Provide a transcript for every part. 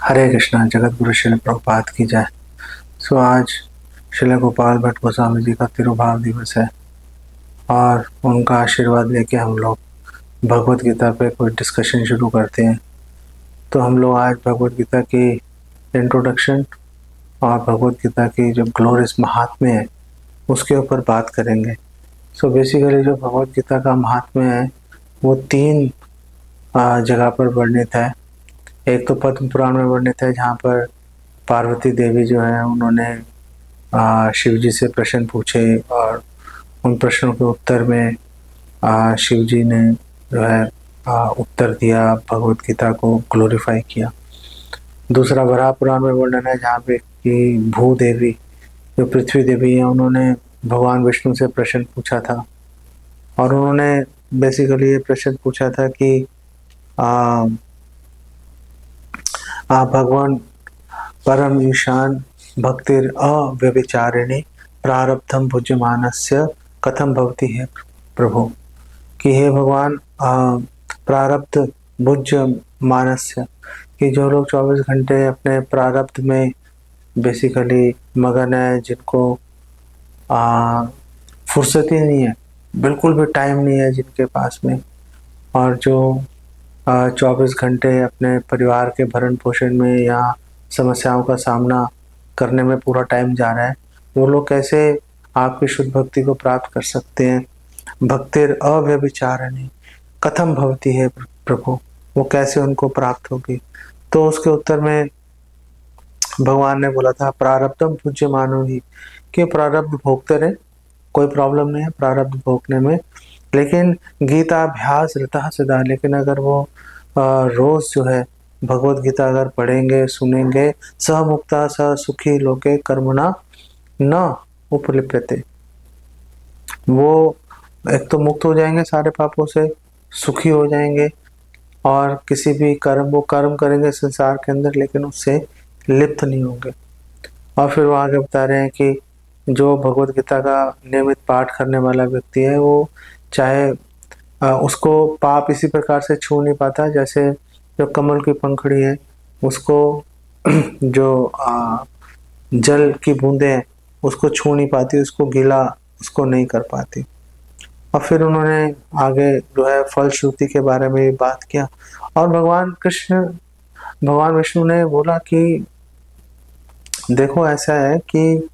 हरे कृष्णा। जगत गुरु श्रील प्रभुपाद की जय। आज श्रील गोपाल भट्ट गोस्वामी जी का तिरुभाव दिवस है और उनका आशीर्वाद लेके हम लोग भगवत गीता पे कोई डिस्कशन शुरू करते हैं। तो हम लोग आज भगवत गीता की इंट्रोडक्शन और भगवत गीता की जो ग्लोरियस महात्म्य है उसके ऊपर बात करेंगे। बेसिकली जो भगवत गीता का महात्म्य है वो तीन जगह पर वर्णित है। एक तो पद्म पुराण में वर्णित है जहाँ पर पार्वती देवी जो है उन्होंने शिव जी से प्रश्न पूछे और उन प्रश्नों के उत्तर में शिव जी ने जो है उत्तर दिया, भगवत गीता को ग्लोरीफाई किया। दूसरा वराह पुराण में वर्णन है जहाँ पे कि भूदेवी जो पृथ्वी देवी है उन्होंने भगवान विष्णु से प्रश्न पूछा था और उन्होंने बेसिकली ये प्रश्न पूछा था कि भगवान परम ईशान भक्तिर अव्यभिचारिणी प्रारब्धम भुज्यमानस्य कथम भवति है प्रभु, कि हे भगवान प्रारब्ध भुज्य मानस्य, कि जो लोग 24 घंटे अपने प्रारब्ध में बेसिकली मगन है, जिनको फुर्सत ही नहीं है, बिल्कुल भी टाइम नहीं है जिनके पास में, और जो 24 घंटे अपने परिवार के भरण पोषण में या समस्याओं का सामना करने में पूरा टाइम जा रहा है, वो लोग कैसे आपकी शुद्ध भक्ति को प्राप्त कर सकते हैं। भक्तिर अव्यभिचारिणी कथम भवति है प्रभु, वो कैसे उनको प्राप्त होगी। तो उसके उत्तर में भगवान ने बोला था प्रारब्धम पूज्य मानो ही, कि प्रारब्ध भोगते रहे, कोई प्रॉब्लम नहीं है प्रारब्ध भोगने में, लेकिन गीता अभ्यास रहता सदा, लेकिन अगर वो रोज जो है भगवत गीता अगर पढ़ेंगे सुनेंगे, स मुक्ता स सुखी लोके कर्मणा न उपलिप्यते, वो एक तो मुक्त हो जाएंगे सारे पापों से, सुखी हो जाएंगे और किसी भी वो कर्म करेंगे संसार के अंदर लेकिन उससे लिप्त नहीं होंगे। और फिर वो आगे बता रहे हैं कि जो भगवत गीता का नियमित पाठ करने वाला व्यक्ति है वो चाहे उसको पाप इसी प्रकार से छू नहीं पाता जैसे जो कमल की पंखड़ी है उसको जो जल की बूंदें हैं उसको छू नहीं पाती, उसको गीला उसको नहीं कर पाती। और फिर उन्होंने आगे जो है फल श्रुति के बारे में बात किया और भगवान विष्णु ने बोला कि देखो ऐसा है कि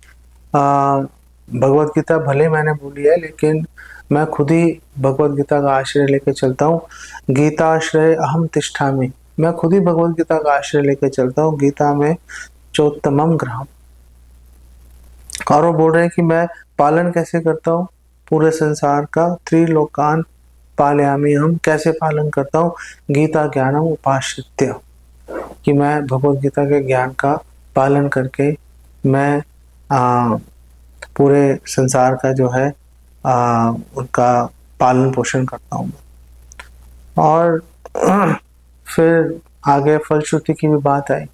भगवत गीता भले मैंने बोली है लेकिन मैं खुद ही भगवत गीता का आश्रय लेके चलता हूँ। गीता आश्रय अहम तिष्ठामि, मैं खुद ही भगवत गीता का आश्रय लेके चलता हूँ। गीता में चोत्तमम ग्रहम, और वो बोल रहे हैं कि मैं पालन कैसे करता हूँ पूरे संसार का, त्रिलोकान पालयामि, हम कैसे पालन करता हूँ, गीता ज्ञानम उपाश्रित्य, कि मैं भगवत गीता के ज्ञान का पालन करके मैं पूरे संसार का जो है उनका पालन पोषण करता हूँ। और फिर आगे फलश्रुति की भी बात आई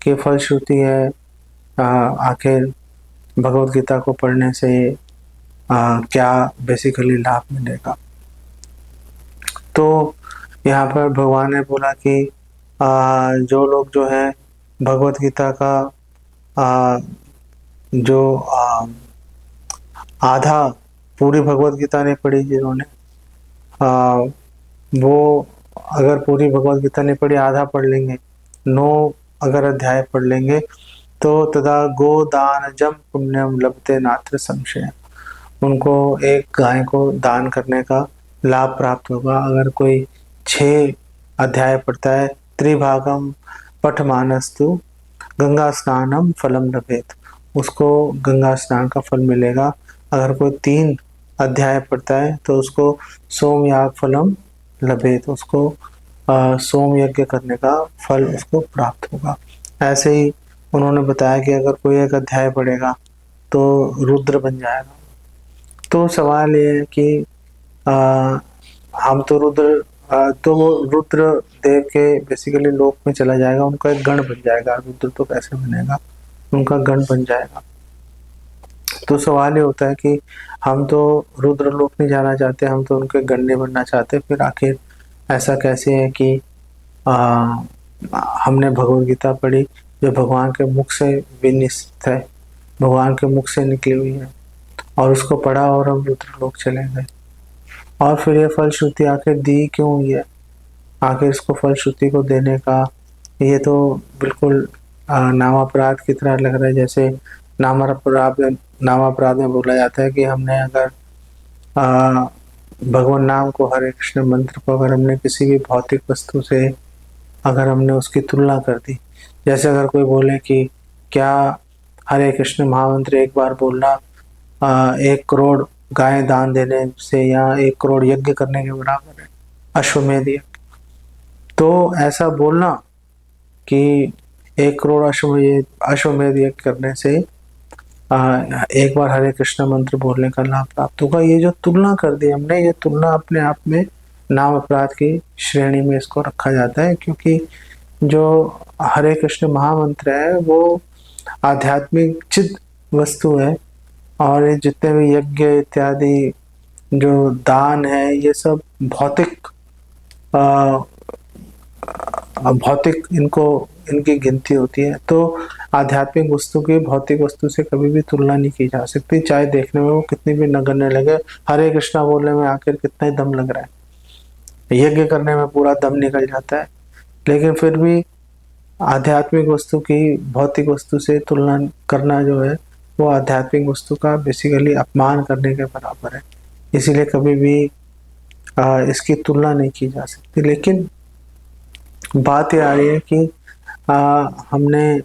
कि फलश्रुति है आखिर भगवत गीता को पढ़ने से क्या बेसिकली लाभ मिलेगा। तो यहाँ पर भगवान ने बोला कि जो लोग जो है भगवत गीता का जो आधा पूरी भगवत गीता नहीं पढ़ी जिन्होंने, वो अगर पूरी भगवत गीता नहीं पढ़ी आधा पढ़ लेंगे, 9 अगर अध्याय पढ़ लेंगे तो तदा गोदान जम पुण्यम लभते नात्र संशय, उनको एक गाय को दान करने का लाभ प्राप्त होगा। अगर कोई 6 अध्याय पढ़ता है, त्रिभागम पठमानस्तु गंगा स्नानम फलम लभेत, उसको गंगा स्नान का फल मिलेगा। अगर कोई 3 अध्याय पढ़ता है तो उसको सोम याग फलम लभेत, उसको सोम यज्ञ करने का फल उसको प्राप्त होगा। ऐसे ही उन्होंने बताया कि अगर कोई एक अध्याय पढ़ेगा तो रुद्र बन जाएगा। तो सवाल ये है कि हम तो तो वो रुद्र देव के बेसिकली लोक में चला जाएगा, उनका एक गण बन जाएगा। रुद्र तो कैसे बनेगा, उनका गण बन जाएगा। तो सवाल ये होता है कि हम तो रुद्र लोक नहीं जाना चाहते, हम तो उनके गण नहीं बनना चाहते, फिर आखिर ऐसा कैसे है कि हमने भगवत गीता पढ़ी जो भगवान के मुख से विनिश्चित है, भगवान के मुख से निकली हुई है, और उसको पढ़ा और हम रुद्रलोक चले गए। और फिर ये फलश्रुति आखिर दी क्यों हुई है, आखिर इसको फलश्रुति को देने का ये तो बिल्कुल नामापराध की तरह लग रहा है। जैसे नामापराध में बोला जाता है कि हमने अगर आ, भगवान नाम को, हरे कृष्ण मंत्र को अगर हमने किसी भी भौतिक वस्तु से अगर हमने उसकी तुलना कर दी, जैसे अगर कोई बोले कि क्या हरे कृष्ण महामंत्र एक बार बोलना 1 करोड़ गाय दान देने से या 1 करोड़ यज्ञ करने के बराबर है, अश्वमेध यज्ञ। तो ऐसा बोलना कि 1 करोड़ अश्वमेध यज्ञ करने से एक बार हरे कृष्ण मंत्र बोलने का लाभ प्राप्त होगा, ये जो तुलना कर दी हमने, ये तुलना अपने आप में नाम अपराध की श्रेणी में इसको रखा जाता है। क्योंकि जो हरे कृष्ण महामंत्र है वो आध्यात्मिक चिद वस्तु है, और ये जितने भी यज्ञ इत्यादि जो दान है ये सब भौतिक भौतिक इनको इनकी गिनती होती है। तो आध्यात्मिक वस्तु की भौतिक वस्तु से कभी भी तुलना नहीं की जा सकती, चाहे देखने में वो कितनी भी नगण्य लगे। हरे कृष्णा बोलने में आखिर कितना ही दम लग रहा है, यज्ञ करने में पूरा दम निकल जाता है, लेकिन फिर भी आध्यात्मिक वस्तु की भौतिक वस्तु से तुलना करना जो है वो आध्यात्मिक वस्तु का बेसिकली अपमान करने के बराबर है। इसीलिए कभी भी इसकी तुलना नहीं की जा सकती। लेकिन बात ये आ रही है कि हमने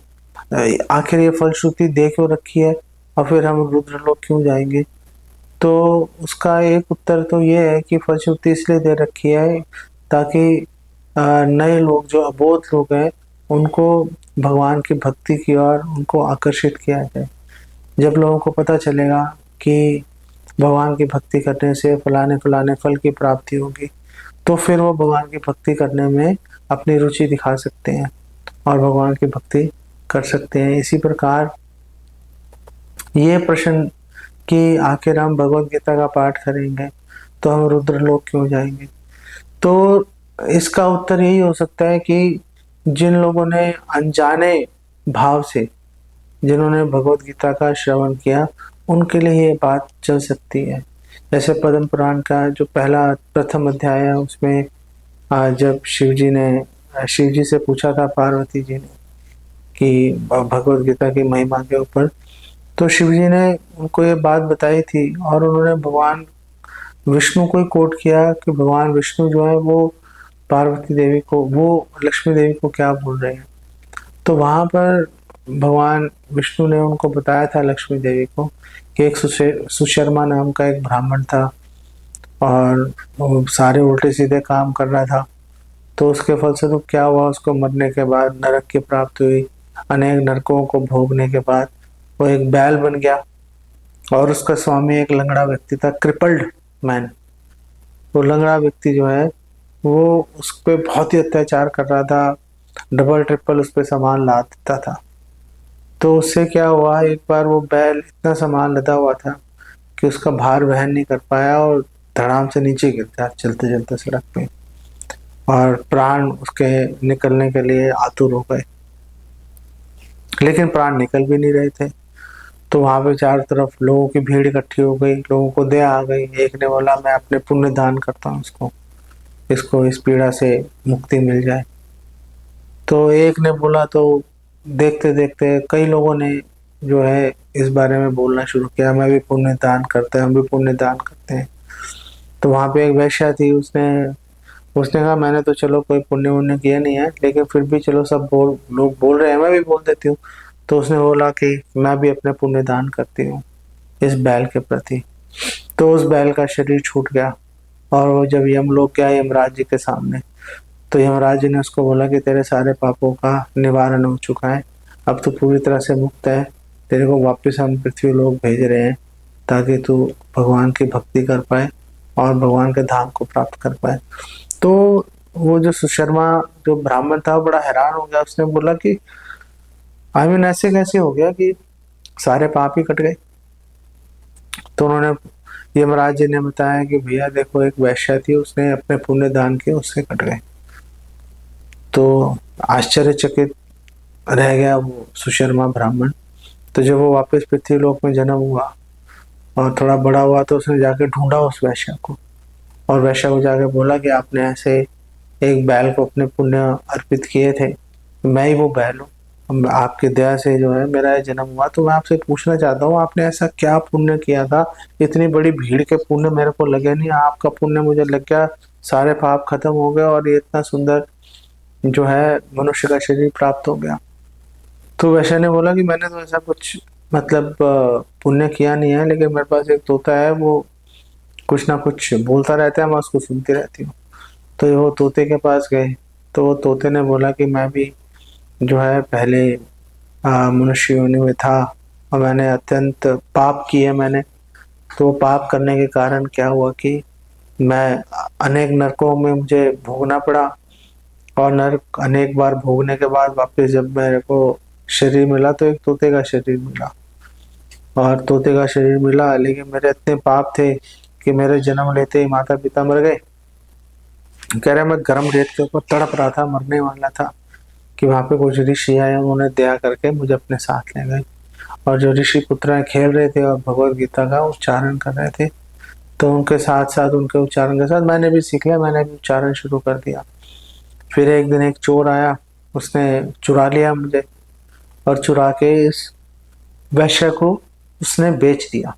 आखिर ये फलश्रुति दे क्यों रखी है और फिर हम रुद्रलोक क्यों जाएंगे। तो उसका एक उत्तर तो ये है कि फलश्रुति इसलिए दे रखी है ताकि नए लोग जो अबोध लोग हैं उनको भगवान की भक्ति की ओर उनको आकर्षित किया जाए। जब लोगों को पता चलेगा कि भगवान की भक्ति करने से फलाने फलाने फल की प्राप्ति होगी, तो फिर वो भगवान की भक्ति करने में अपनी रुचि दिखा सकते हैं और भगवान की भक्ति कर सकते हैं। इसी प्रकार ये प्रश्न कि आखिर हम भगवत गीता का पाठ करेंगे तो हम रुद्रलोक क्यों जाएंगे, तो इसका उत्तर यही हो सकता है कि जिन लोगों ने अनजाने भाव से जिन्होंने भगवत गीता का श्रवण किया उनके लिए ये बात चल सकती है। जैसे पद्म पुराण का जो प्रथम अध्याय है उसमें जब शिव जी से पूछा था पार्वती जी ने कि भगवत गीता की महिमा के ऊपर, तो शिव जी ने उनको ये बात बताई थी और उन्होंने भगवान विष्णु को ही कोट किया कि भगवान विष्णु जो है वो पार्वती देवी को, वो लक्ष्मी देवी को क्या बोल रहे हैं। तो वहां पर भगवान विष्णु ने उनको बताया था लक्ष्मी देवी को कि एक सुशर्मा नाम का एक ब्राह्मण था और वो सारे उल्टे सीधे काम कर रहा था। तो उसके फलस्वरूप क्या हुआ, उसको मरने के बाद नरक की प्राप्ति हुई। अनेक नरकों को भोगने के बाद वो एक बैल बन गया और उसका स्वामी एक लंगड़ा व्यक्ति था, क्रिपल्ड मैन। वो लंगड़ा व्यक्ति जो है वो उस पर बहुत ही अत्याचार कर रहा था, डबल ट्रिपल उस पर सामान ला देता था। तो उससे क्या हुआ, एक बार वो बैल इतना सामान लदा हुआ था कि उसका भार वहन नहीं कर पाया और धड़ाम से नीचे गिर गया चलते चलते सड़क पे, और प्राण उसके निकलने के लिए आतुर हो गए, लेकिन प्राण निकल भी नहीं रहे थे। तो वहां पे चारों तरफ लोगों की भीड़ इकट्ठी हो गई, लोगों को दया आ गई। एक ने बोला मैं अपने पुण्य दान करता हूँ इसको इस पीड़ा से मुक्ति मिल जाए। तो एक ने बोला, तो देखते देखते कई लोगों ने जो है इस बारे में बोलना शुरू किया, मैं भी पुण्य दान करते हैं, हम भी पुण्य दान करते हैं। तो वहां पे एक वैश्या थी, उसने कहा मैंने तो चलो कोई पुण्य वुण्य किया नहीं है, लेकिन फिर भी चलो सब लोग बोल रहे हैं, मैं भी बोल देती हूँ। तो उसने बोला कि मैं भी अपने पुण्य दान करती हूँ इस बैल के प्रति। तो उस बैल का शरीर छूट गया और वो जब यमलोक गया यमराज जी के सामने, तो यमराज जी ने उसको बोला कि तेरे सारे पापों का निवारण हो चुका है, अब तू पूरी तरह से मुक्त है, तेरे को वापस हम पृथ्वी लोक भेज रहे हैं ताकि तू भगवान की भक्ति कर पाए और भगवान के धाम को प्राप्त कर पाए। तो वो जो सुशर्मा जो ब्राह्मण था बड़ा हैरान हो गया, उसने बोला कि आमीन ऐसे कैसे हो गया कि सारे पाप ही कट गए। तो उन्होंने यमराज जी ने बताया कि भैया देखो एक वैश्या थी, उसने अपने पुण्य दान किए, उससे कट गए। तो आश्चर्यचकित रह गया वो सुशर्मा ब्राह्मण। तो जब वो वापस पृथ्वीलोक में जन्म हुआ और थोड़ा बड़ा हुआ तो उसने जाके ढूंढा उस वैश्य को, और वैश्य को जाके बोला कि आपने ऐसे एक बैल को अपने पुण्य अर्पित किए थे, मैं ही वो बैल हूँ। आपकी दया से जो है मेरा ये जन्म हुआ, तो मैं आपसे पूछना चाहता हूँ आपने ऐसा क्या पुण्य किया था, इतनी बड़ी भीड़ के पुण्य मेरे को लगे नहीं, आपका पुण्य मुझे लग गया, सारे पाप खत्म हो गए और ये इतना सुंदर जो है मनुष्य का शरीर प्राप्त हो गया। तो वैश्य ने बोला कि मैंने तो ऐसा कुछ मतलब पुण्य किया नहीं है, लेकिन मेरे पास एक तोता है, वो कुछ ना कुछ बोलता रहता है, मैं उसको सुनती रहती हूँ। तो वो तोते के पास गए, तो वो तोते ने बोला कि मैं भी जो है पहले मनुष्य योनि में था और मैंने अत्यंत पाप किए मैंने। तो वो पाप करने के कारण क्या हुआ कि मैं अनेक नरकों में मुझे भोगना पड़ा, और नरक अनेक बार भोगने के बाद वापस जब मेरे को शरीर मिला तो एक तोते का शरीर मिला, और तोते का शरीर मिला, लेकिन मेरे इतने पाप थे कि मेरे जन्म लेते ही माता पिता मर गए। कह रहे मैं गर्म रेत के ऊपर तड़प रहा था, मरने वाला था, कि वहां पे कुछ ऋषि आए, उन्होंने दया करके मुझे अपने साथ ले गए। और जो ऋषि पुत्र खेल रहे थे और भगवत गीता का उच्चारण कर रहे थे, तो उनके साथ साथ उनके उच्चारण के साथ मैंने भी सीख लिया, मैंने भी उच्चारण शुरू कर दिया। फिर एक दिन एक चोर आया, उसने चुरा लिया मुझे, और चुरा के इस वैश्य को उसने बेच दिया।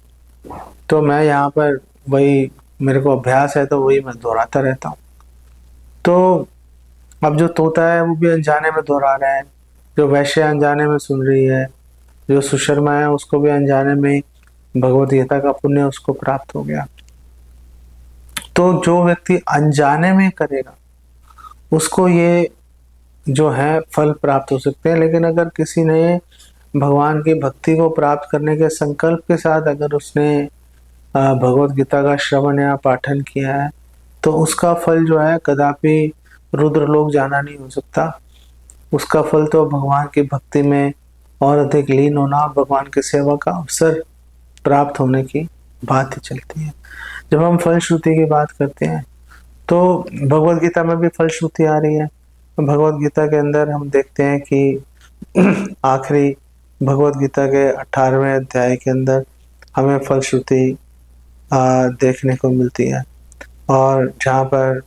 तो मैं यहाँ पर वही, मेरे को अभ्यास है तो वही मैं दोहराता रहता हूँ। तो अब जो तोता है वो भी अनजाने में दोहरा रहा है, जो वैश्य अनजाने में सुन रही है, जो सुशर्मा है उसको भी अनजाने में भगवत गीता का पुण्य उसको प्राप्त हो गया। तो जो व्यक्ति अनजाने में करेगा उसको ये जो है फल प्राप्त हो सकते हैं, लेकिन अगर किसी ने भगवान की भक्ति को प्राप्त करने के संकल्प के साथ अगर उसने भगवत गीता का श्रवण या पाठन किया है, तो उसका फल जो है कदापि रुद्र लोक जाना नहीं हो सकता। उसका फल तो भगवान की भक्ति में और अधिक लीन होना और भगवान की सेवा का अवसर प्राप्त होने की बात ही चलती है। जब हम फल श्रुति की बात करते हैं तो भगवत गीता में भी फल श्रुति आ रही है। भगवत गीता के अंदर हम देखते हैं कि आखिरी भगवत गीता के 18वें अध्याय के अंदर हमें फल श्रुति देखने को मिलती है, और जहाँ पर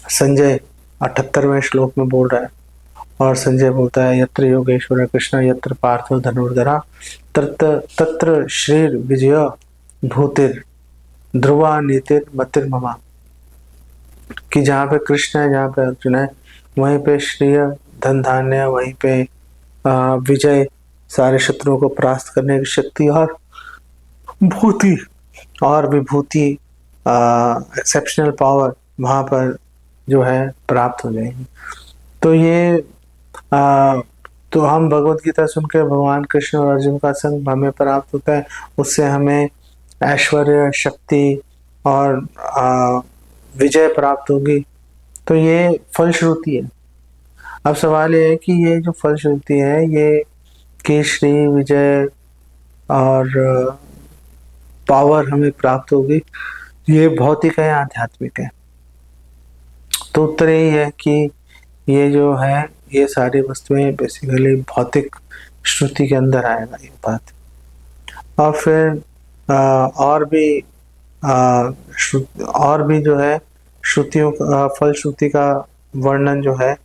संजय 78वें श्लोक में बोल रहा है, और संजय बोलता है यत्र योगेश्वर कृष्ण यत्र पार्थो धनुर्धरा तत्र तत्र श्रीर विजय भूतिर ध्रुवा नीतिर मतिर ममा, कि जहाँ पे कृष्ण है, जहाँ पे अर्जुन है, वहीं पे श्रेय धन धान्य, वहीं पे विजय, सारे शत्रुओं को परास्त करने की शक्ति और भूति और विभूति, एक्सेप्शनल पावर वहाँ पर जो है प्राप्त हो जाएगी। तो ये तो हम भगवत गीता सुनकर भगवान कृष्ण और अर्जुन का संग हमें प्राप्त होता है, उससे हमें ऐश्वर्य, शक्ति और विजय प्राप्त होगी। तो ये फलश्रुति है। अब सवाल ये है कि ये जो फलश्रुति है ये कि श्री विजय और पावर हमें प्राप्त होगी, ये भौतिक है या आध्यात्मिक है? तो उत्तर यही है कि ये जो है ये सारी वस्तुएं बेसिकली भौतिक श्रुति के अंदर आएगा ये बात। और फिर और भी जो है श्रुतियों का, फल श्रुति का वर्णन जो है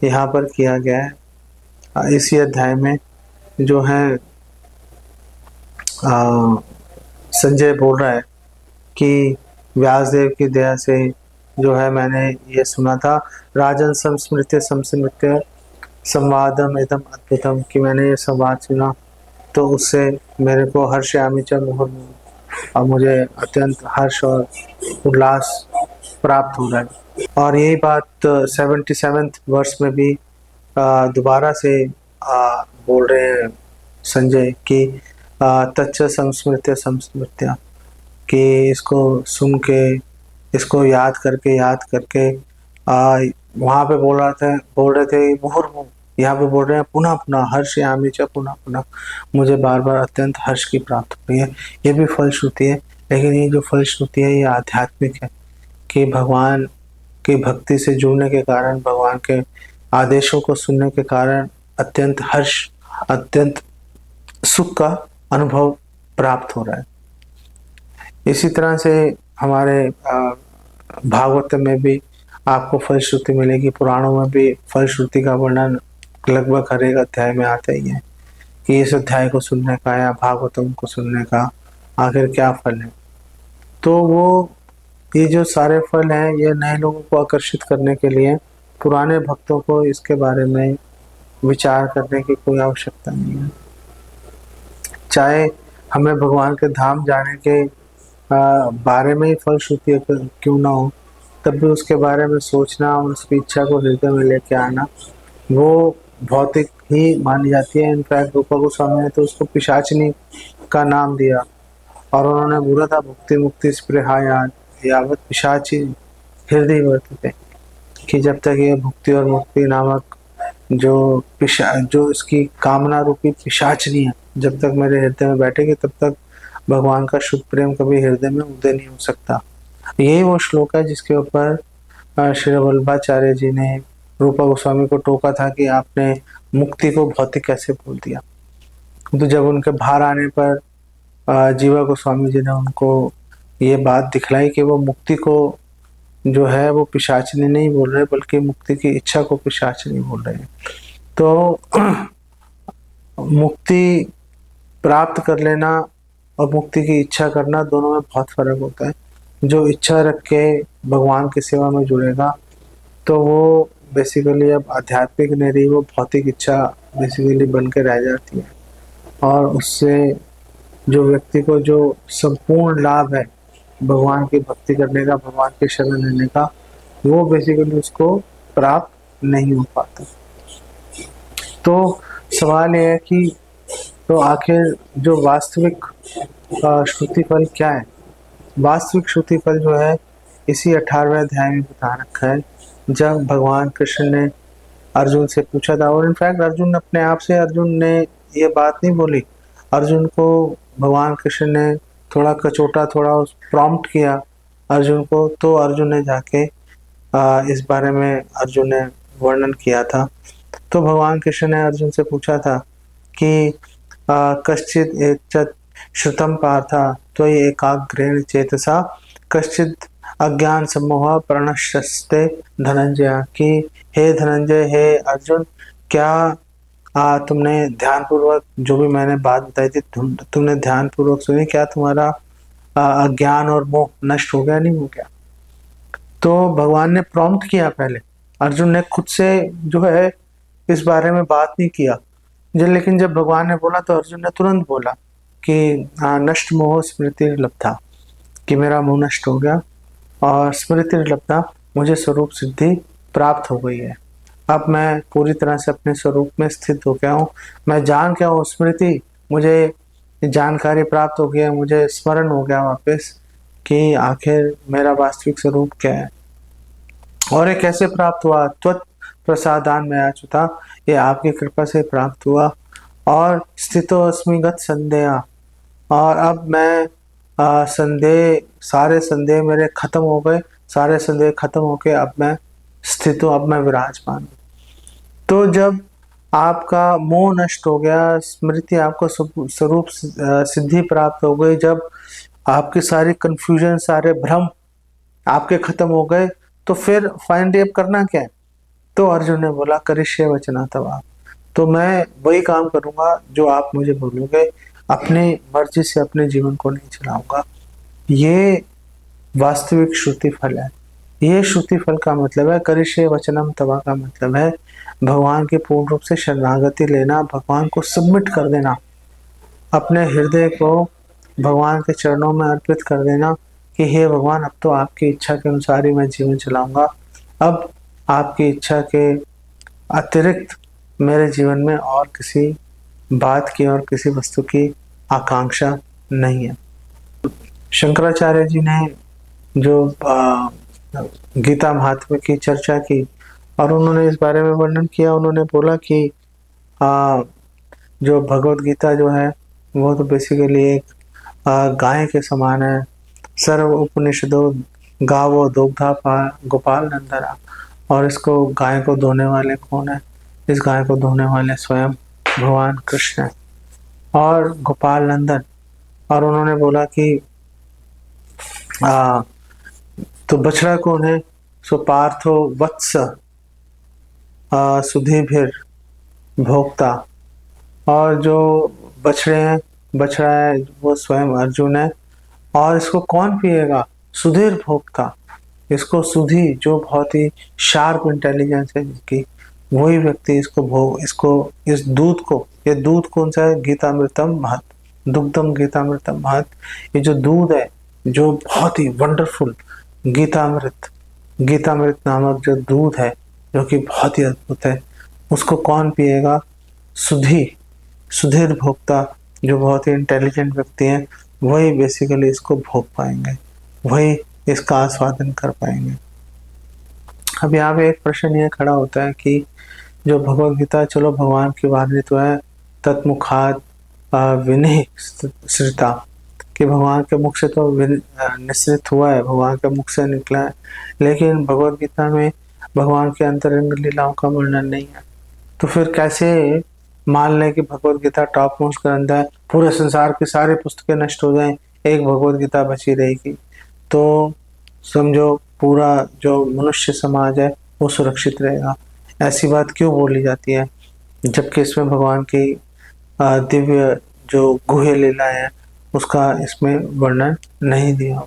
यहाँ पर किया गया है इसी अध्याय में। जो है संजय बोल रहा है कि व्यासदेव की दया से जो है मैंने ये सुना था, राजन संस्मृत्य संस्मृत्य संवादम एकदम अद्भुतम, कि मैंने ये संवाद सुना तो उससे मेरे को हर्षयामि च मुहुर्मुहुः, और मुझे अत्यंत हर्ष और उल्लास प्राप्त हो रहा है। और यही बात 77वें वर्ष में भी दोबारा से बोल रहे हैं संजय कि तच्च संस्मृत्य संस्मृत्य, कि इसको सुन के, इसको याद करके वहाँ पे बोल रहे थे मुहुर्मुहुः, यहाँ पे बोल रहे हैं पुनः पुनः हर्षयामि च पुनः पुनः, मुझे बार बार अत्यंत हर्ष की प्राप्त हो रही है। ये भी फलश्रुति है, लेकिन ये जो फलश्रुति है ये आध्यात्मिक है, कि भगवान की भक्ति से जुड़ने के कारण भगवान के आदेशों को सुनने के कारण अत्यंत हर्ष, अत्यंत सुख का अनुभव प्राप्त हो रहा है। इसी तरह से हमारे भागवत में भी आपको फलश्रुति मिलेगी, पुराणों में भी फलश्रुति का वर्णन लगभग हर एक अध्याय में आता ही है कि इस अध्याय को सुनने का या भागवतम को सुनने का आखिर क्या फल है। तो वो ये जो सारे फल हैं ये नए लोगों को आकर्षित करने के लिए, पुराने भक्तों को इसके बारे में विचार करने की कोई आवश्यकता नहीं है। चाहे हमें भगवान के धाम जाने के बारे में ही फलश्रुति क्यों ना हो, तब भी उसके बारे में सोचना, उसकी इच्छा को हृदय में लेके आना, वो भौतिक ही मानी जाती है। इनफैक्ट रूपा गोस्वामी ने तो उसको पिशाचिनी का नाम दिया, और उन्होंने बोला था भुक्ति मुक्ति स्पृहा यावत पिशाची हृदय वर्तते, कि जब तक ये भुक्ति और मुक्ति नामक जो इसकी कामना रूपी पिशाचिनी है, जब तक मेरे हृदय में बैठेगी तब तक भगवान का शुद्ध प्रेम कभी हृदय में उदय नहीं हो सकता। यही वो श्लोक है जिसके ऊपर श्री वल्लभाचार्य जी ने रूपा गोस्वामी को टोका था कि आपने मुक्ति को भौतिक कैसे बोल दिया। तो जब उनके बाहर आने पर जीवा गोस्वामी जी ने उनको ये बात दिखलाई कि वो मुक्ति को जो है वो पिशाचिनी नहीं बोल रहे, बल्कि मुक्ति की इच्छा को पिशाचिनी बोल रहे हैं। तो मुक्ति प्राप्त कर लेना और मुक्ति की इच्छा करना, दोनों में बहुत फर्क होता है। जो इच्छा रख के भगवान की सेवा में जुड़ेगा तो वो बेसिकली अब आध्यात्मिक नहीं रही, वो भौतिक इच्छा बेसिकली बन के रह जाती है, और उससे जो व्यक्ति को जो संपूर्ण लाभ है भगवान की भक्ति करने का, भगवान के शरण लेने का, वो बेसिकली उसको प्राप्त नहीं हो पाता। तो सवाल ये है कि तो आखिर जो वास्तविक श्रुति फल क्या है? वास्तविक श्रुति फल जो है इसी 18वें अध्याय में बता रखा है, जब भगवान कृष्ण ने अर्जुन से पूछा था। और इनफैक्ट अर्जुन अपने आप से, अर्जुन ने ये बात नहीं बोली, अर्जुन को भगवान कृष्ण ने थोड़ा कचोटा, थोड़ा प्रॉम्प्ट किया अर्जुन को, तो अर्जुन ने जाके इस बारे में अर्जुन ने वर्णन किया था। तो भगवान कृष्ण ने अर्जुन से पूछा था कि कश्चित एतत् श्रुतम पार्था त्वयि एकाग्रेण चेतसा कश्चित अज्ञान सम्मोह प्रणश्यस्ते धनंजय, कि हे धनंजय, हे अर्जुन, क्या तुमने ध्यान पूर्वक जो भी मैंने बात बताई थी तुमने ध्यान पूर्वक सुनी? क्या तुम्हारा अज्ञान और मोह नष्ट हो गया, नहीं हो गया? तो भगवान ने प्रॉम्प्ट किया पहले, अर्जुन ने खुद से जो है इस बारे में बात नहीं किया। लेकिन जब भगवान ने बोला तो अर्जुन ने तुरंत बोला कि नष्ट मोह स्मृति लब्धा, कि मेरा मोह नष्ट हो गया और स्मृति लब्धा, मुझे स्वरूप सिद्धि प्राप्त हो गई है। अब मैं पूरी तरह से अपने स्वरूप में स्थित हो गया हूँ, मैं जान गया हूँ, स्मृति, मुझे जानकारी प्राप्त हो गया, मुझे स्मरण हो गया वापस कि आखिर मेरा वास्तविक स्वरूप क्या है। और ये कैसे प्राप्त हुआ? त्वत् प्रसादान में अच्युता, ये आपकी कृपा से प्राप्त हुआ। और स्थितो अस्मि गत संदेह, और अब मैं संदेह, सारे संदेह मेरे खत्म हो गए, सारे संदेह खत्म होके अब मैं स्थित हूँ, अब मैं विराजमान हूँ। तो जब आपका मोह नष्ट हो गया, स्मृति, आपको स्वरूप सिद्धि प्राप्त हो गई, जब आपकी सारी कंफ्यूजन, सारे भ्रम आपके खत्म हो गए, तो फिर फाइनली अब करना क्या है? तो अर्जुन ने बोला करिष्ये वचना तव, तो मैं वही काम करूंगा जो आप मुझे बोलोगे, अपनी मर्जी से अपने जीवन को नहीं चलाऊंगा। ये वास्तविक श्रुति फल है। ये श्रुति फल का मतलब है, करिष्ये वचनम तव का मतलब है भगवान की पूर्ण रूप से शरणागति लेना, भगवान को सबमिट कर देना, अपने हृदय को भगवान के चरणों में अर्पित कर देना कि हे भगवान, अब तो आपकी इच्छा के अनुसार ही मैं जीवन चलाऊंगा, अब आपकी इच्छा के अतिरिक्त मेरे जीवन में और किसी बात की और किसी वस्तु की आकांक्षा नहीं है। शंकराचार्य जी ने जो गीता महात्म्य की चर्चा की और उन्होंने इस बारे में वर्णन किया, उन्होंने बोला कि जो भगवत गीता जो है वो तो बेसिकली एक गाय के समान है, सर्व उपनिषदों गावो दुग्धा गोपाल नंदना, और इसको गाय को धोने वाले कौन है? इस गाय को धोने वाले स्वयं भगवान कृष्ण है और गोपाल नंदन। और उन्होंने बोला कि आ, तो बछड़ा कौन है? सो पार्थो वत्स सुधीभिर भोक्ता। और जो बछड़े हैं, बछड़ा है वो स्वयं अर्जुन है। और इसको कौन पिएगा? सुधीर भोक्ता। इसको सुधी, जो बहुत ही शार्प इंटेलिजेंस है जिसकी, वही व्यक्ति इसको भोग, इसको, इस दूध को, ये दूध कौन सा है? गीतामृतम महत, दुग्धम गीतामृतम महत। ये जो दूध है, जो बहुत ही वंडरफुल गीतामृत, गीतामृत नामक जो दूध है, जो कि बहुत ही अद्भुत है, उसको कौन पिएगा? सुधी, सुधीर भोक्ता, जो बहुत ही इंटेलिजेंट व्यक्ति हैं, वही बेसिकली इसको भोग पाएंगे, वही इसका आस्वादन कर पाएंगे। अब यहाँ पे एक प्रश्न ये खड़ा होता है कि जो भगवत गीता, चलो भगवान की वाणी तो है, तत्मुखात विनय श्रिता, कि भगवान के मुख से तो निश्रित हुआ है, भगवान के मुख से निकला है, लेकिन भगवत गीता में भगवान के अंतरंग लीलाओं का वर्णन नहीं है। तो फिर कैसे मान लें कि भगवत गीता टॉप मोस्ट ग्रंथ है, पूरे संसार की सारी पुस्तकें नष्ट हो जाएं, एक भगवत गीता बची रहेगी, तो समझो पूरा जो मनुष्य समाज है वो सुरक्षित रहेगा। ऐसी बात क्यों बोली जाती है, जबकि इसमें भगवान की दिव्य जो गुह्य लीला है उसका इसमें वर्णन नहीं दिया हुआ।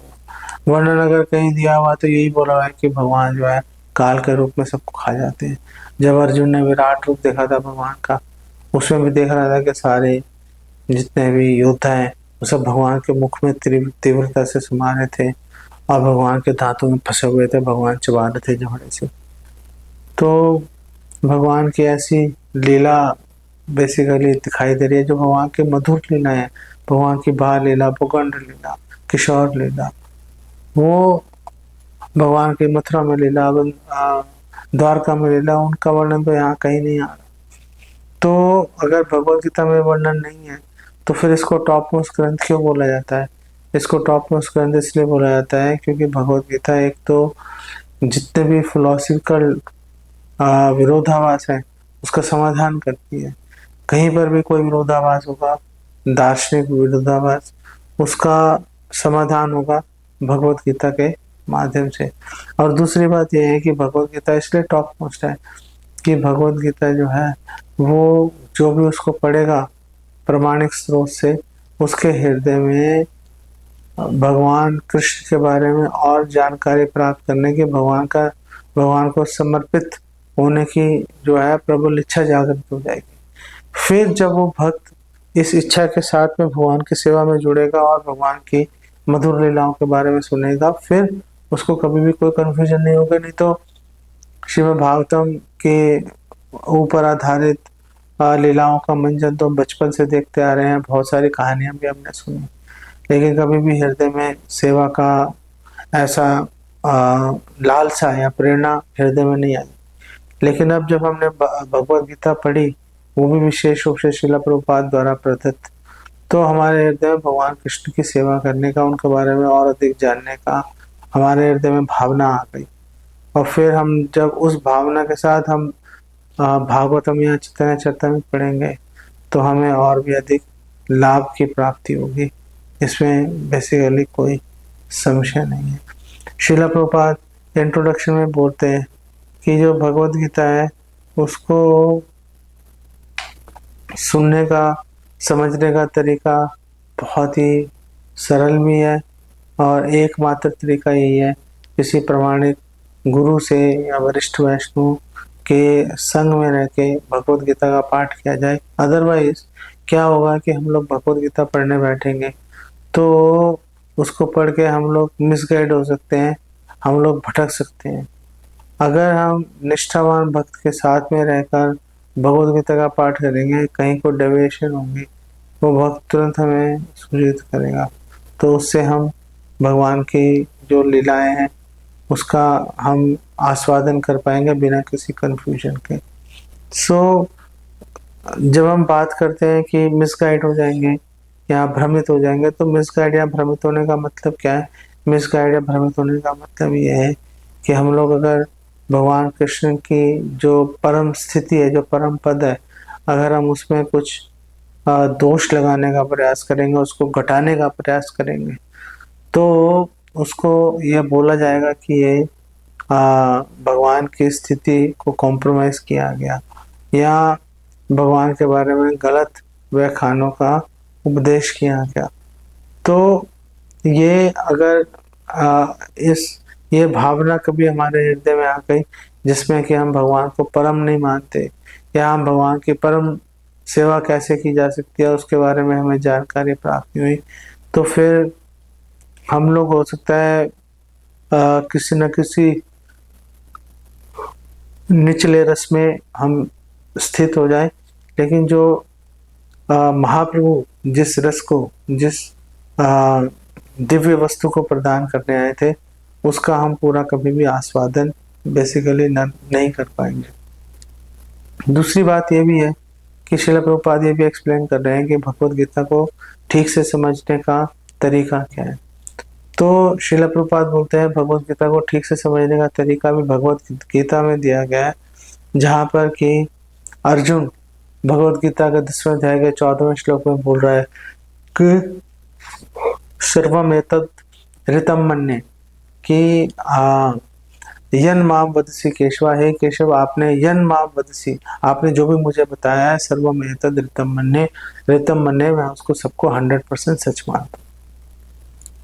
वर्णन अगर कहीं दिया हुआ तो यही बोला हुआ है कि भगवान जो है काल के रूप में सबको खा जाते हैं। जब अर्जुन ने विराट रूप देखा था भगवान का, उसमें भी देख रहा था कि सारे जितने भी योद्धा हैं वो सब भगवान के मुख में तीव्रता से समा रहे थे और भगवान के दांतों में फंसे हुए थे, भगवान चबा रहे थे जबड़े से। तो भगवान की ऐसी लीला बेसिकली दिखाई दे रही है, जो भगवान के मधुर लीला है, भगवान की बाल लीला, भुगंड लीला, किशोर लीला, वो भगवान की मथुरा में लीला, द्वारका में लीला, उनका वर्णन तो यहाँ कहीं नहीं आ रहा। तो अगर भगवत गीता में वर्णन नहीं है तो फिर इसको टॉप मोस्ट ग्रंथ क्यों बोला जाता है? इसको टॉप मोस्ट ग्रंथ इसलिए बोला जाता है क्योंकि भगवत गीता एक तो जितने भी फिलोसफिकल विरोधाभास है उसका समाधान करती है। कहीं पर भी कोई विरोधाभास होगा, दार्शनिक विरोधाभास, उसका समाधान होगा भगवत गीता के माध्यम से। और दूसरी बात यह है कि भगवत गीता इसलिए टॉप मोस्ट है कि भगवत गीता जो है वो जो भी उसको पढ़ेगा प्रमाणिक स्रोत से, उसके हृदय में भगवान कृष्ण के बारे में और जानकारी प्राप्त करने की, भगवान को समर्पित होने की जो है प्रबल इच्छा जागृत हो जाएगी। फिर जब वो भक्त इस इच्छा के साथ में भगवान की सेवा में जुड़ेगा और भगवान की मधुर लीलाओं के बारे में सुनेगा, फिर उसको कभी भी कोई कंफ्यूजन नहीं होगा। नहीं तो श्रीमद् भागवतम के ऊपर आधारित लीलाओं का मंजन तो हम बचपन से देखते आ रहे हैं, बहुत सारी कहानियां भी हमने सुनी, लेकिन कभी भी हृदय में सेवा का ऐसा लालसा या प्रेरणा हृदय में नहीं आई। लेकिन अब जब हमने भगवत गीता पढ़ी, वो भी विशेष रूप से श्रील प्रभुपाद द्वारा प्रदत्त, तो हमारे हृदय में भगवान कृष्ण की सेवा करने का, उनके बारे में और अधिक जानने का हमारे हृदय में भावना आ गई। और फिर हम जब उस भावना के साथ हम भागवतम या चैतन्य चरितामृत पढ़ेंगे तो हमें और भी अधिक लाभ की प्राप्ति होगी। इसमें बेसिकली कोई संशय नहीं है। श्रील प्रभुपाद इंट्रोडक्शन में बोलते हैं कि जो भगवत गीता है उसको सुनने का, समझने का तरीका बहुत ही सरल भी है और एकमात्र तरीका यही है, किसी प्रमाणिक गुरु से या वरिष्ठ वैष्णव के संग में रह के भगवत गीता का पाठ किया जाए। अदरवाइज क्या होगा कि हम लोग भगवत गीता पढ़ने बैठेंगे तो उसको पढ़ के हम लोग मिसगाइड हो सकते हैं, हम लोग भटक सकते हैं। अगर हम निष्ठावान भक्त के साथ में रहकर भगवत गीता का पाठ करेंगे, कहीं को डेविएशन होंगी, वो भक्त तुरंत हमें सूचित करेगा, तो उससे हम भगवान की जो लीलाएं हैं उसका हम आस्वादन कर पाएंगे बिना किसी कंफ्यूजन के। जब हम बात करते हैं कि मिसगाइड हो जाएंगे या भ्रमित हो जाएंगे, तो मिसगाइड या भ्रमित होने का मतलब क्या है? मिसगाइड या भ्रमित होने का मतलब ये है कि हम लोग अगर भगवान कृष्ण की जो परम स्थिति है, जो परम पद है, अगर हम उसमें कुछ दोष लगाने का प्रयास करेंगे, उसको घटाने का प्रयास करेंगे, तो उसको यह बोला जाएगा कि ये भगवान की स्थिति को कॉम्प्रोमाइज किया गया, या भगवान के बारे में गलत व्याख्यानों का उपदेश किया गया। तो ये अगर इस ये भावना कभी हमारे हृदय में आ गई, जिसमें कि हम भगवान को परम नहीं मानते, या हम भगवान की परम सेवा कैसे की जा सकती है उसके बारे में हमें जानकारी प्राप्त हुई, तो फिर हम लोग हो सकता है किसी न किसी निचले रस में हम स्थित हो जाए। लेकिन जो महाप्रभु जिस रस को, जिस दिव्य वस्तु को प्रदान करने आए थे, उसका हम पूरा कभी भी आस्वादन बेसिकली नहीं कर पाएंगे। दूसरी बात ये भी है कि श्रील प्रभुपाद ये भी एक्सप्लेन कर रहे हैं कि भगवत गीता को ठीक से समझने का तरीका क्या है। तो श्रील प्रभुपाद बोलते हैं भगवत गीता को ठीक से समझने का तरीका भी भगवत गीता में दिया गया है, जहाँ पर कि अर्जुन भगवत गीता के 10वें अध्याय के 14वें श्लोक में बोल रहा है कि सर्वमेतद ऋतम मन्ये, कि यन माम वदसी केशवा, हे केशव आपने यन माम वदसी, आपने जो भी मुझे बताया है, सर्वमेतद ऋतम मन्ये, ऋतम मन्ये, मैं उसको सबको 100% सच मानता हूँ,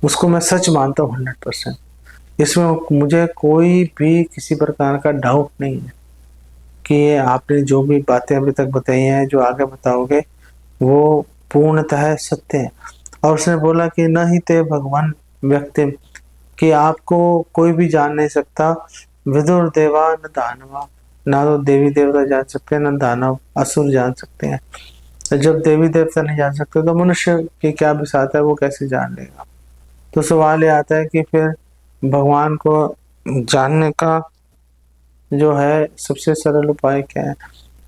उसको मैं सच मानता हूँ 100%। इसमें मुझे कोई भी किसी प्रकार का डाउट नहीं है कि आपने जो भी बातें अभी तक बताई हैं, जो आगे बताओगे, वो पूर्णतः सत्य है। और उसने बोला कि न ही ते भगवान व्यक्ति, कि आपको कोई भी जान नहीं सकता, विदुर देवा न दानवा, ना तो देवी देवता जान सकते हैं, न दानव असुर जान सकते हैं। तो जब देवी देवता नहीं जान सकते तो मनुष्य की क्या बिसात है, वो कैसे जान लेगा। तो सवाल ये आता है कि फिर भगवान को जानने का जो है सबसे सरल उपाय क्या है।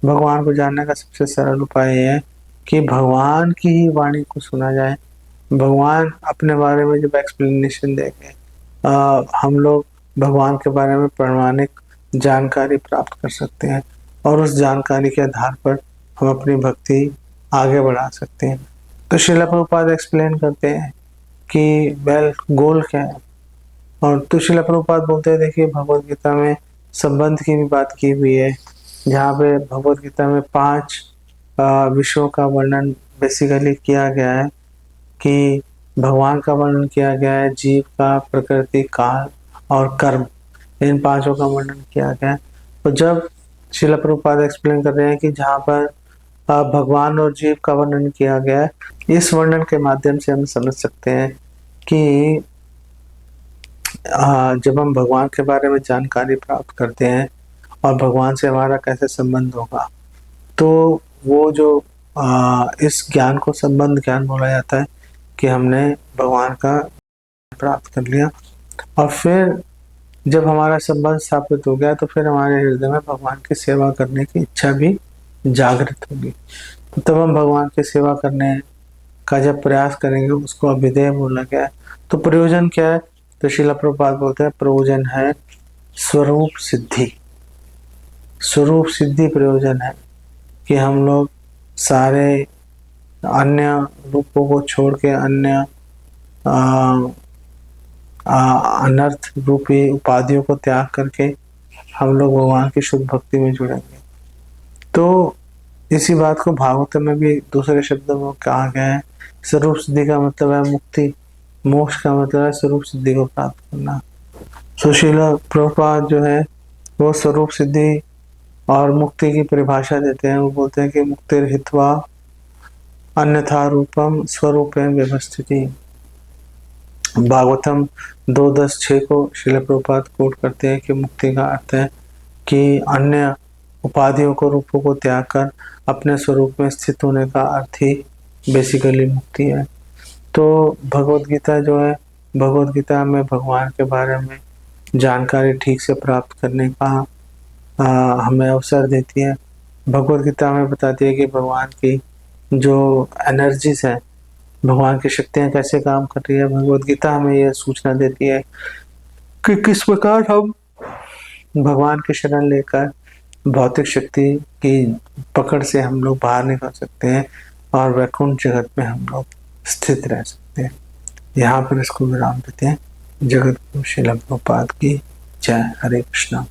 भगवान को जानने का सबसे सरल उपाय यह है कि भगवान की ही वाणी को सुना जाए। भगवान अपने बारे में जब एक्सप्लेनेशन देंगे, हम लोग भगवान के बारे में प्रामाणिक जानकारी प्राप्त कर सकते हैं, और उस जानकारी के आधार पर हम अपनी भक्ति आगे बढ़ा सकते हैं। तो श्रील प्रभुपाद एक्सप्लेन करते हैं कि वेल गोल क्या है। और तो श्रील प्रभुपाद बोलते हैं, देखिए भगवत गीता में संबंध की भी बात की हुई है, जहाँ पे भगवत गीता में 5 विषयों का वर्णन बेसिकली किया गया है, कि भगवान का वर्णन किया गया है, जीव का, प्रकृति, काल और कर्म, इन 5 का वर्णन किया गया है। तो जब श्रील प्रभुपाद एक्सप्लेन कर रहे हैं कि जहाँ पर भगवान और जीव का वर्णन किया गया है, इस वर्णन के माध्यम से हम समझ सकते हैं कि जब हम भगवान के बारे में जानकारी प्राप्त करते हैं और भगवान से हमारा कैसे संबंध होगा, तो वो जो इस ज्ञान को संबंध ज्ञान बोला जाता है, कि हमने भगवान का प्राप्त कर लिया। और फिर जब हमारा संबंध स्थापित हो गया, तो फिर हमारे हृदय में भगवान की सेवा करने की इच्छा भी जागृत होगी। तो तब हम भगवान की सेवा करने का जब प्रयास करेंगे, उसको अभिधेय बोला गया है। तो प्रयोजन क्या है? तो श्रील प्रभुपाद बोलते हैं प्रयोजन है स्वरूप सिद्धि। स्वरूप सिद्धि प्रयोजन है कि हम लोग सारे अन्य रूपों को छोड़ के, अन्य अनर्थ रूपी उपाधियों को त्याग करके हम लोग भगवान की शुद्ध भक्ति में जुड़ेंगे। तो इसी बात को भागवत में भी दूसरे शब्दों में कहा गया है। स्वरूप सिद्धि का मतलब है मुक्ति, मोक्ष का मतलब है स्वरूप सिद्धि को प्राप्त करना। सुशील प्रभुपाद जो है वो स्वरूप सिद्धि और मुक्ति की परिभाषा देते हैं। वो बोलते हैं कि मुक्तिर हित्वा अन्यथा रूपम स्वरूपेण व्यवस्थिति। भागवतम 2:10-6 को श्रील प्रभुपाद कोट करते हैं कि मुक्ति का अर्थ है कि अन्य उपाधियों को, रूपों को त्याग कर अपने स्वरूप में स्थित होने का अर्थ ही बेसिकली मुक्ति है। तो भगवत गीता जो है, भगवत गीता में भगवान के बारे में जानकारी ठीक से प्राप्त करने का हमें अवसर देती है। भगवत गीता में बताती है कि भगवान की जो एनर्जीज है, भगवान की शक्तियाँ कैसे काम कर रही है। भगवत गीता हमें यह सूचना देती है कि किस प्रकार हम भगवान की शरण लेकर भौतिक शक्ति की पकड़ से हम लोग बाहर निकल सकते हैं और वैकुंठ जगत में हम लोग स्थित रह सकते हैं। यहाँ पर इसको विराम देते हैं। जगत गुरु श्रील प्रभुपाद की जय। हरे कृष्णा।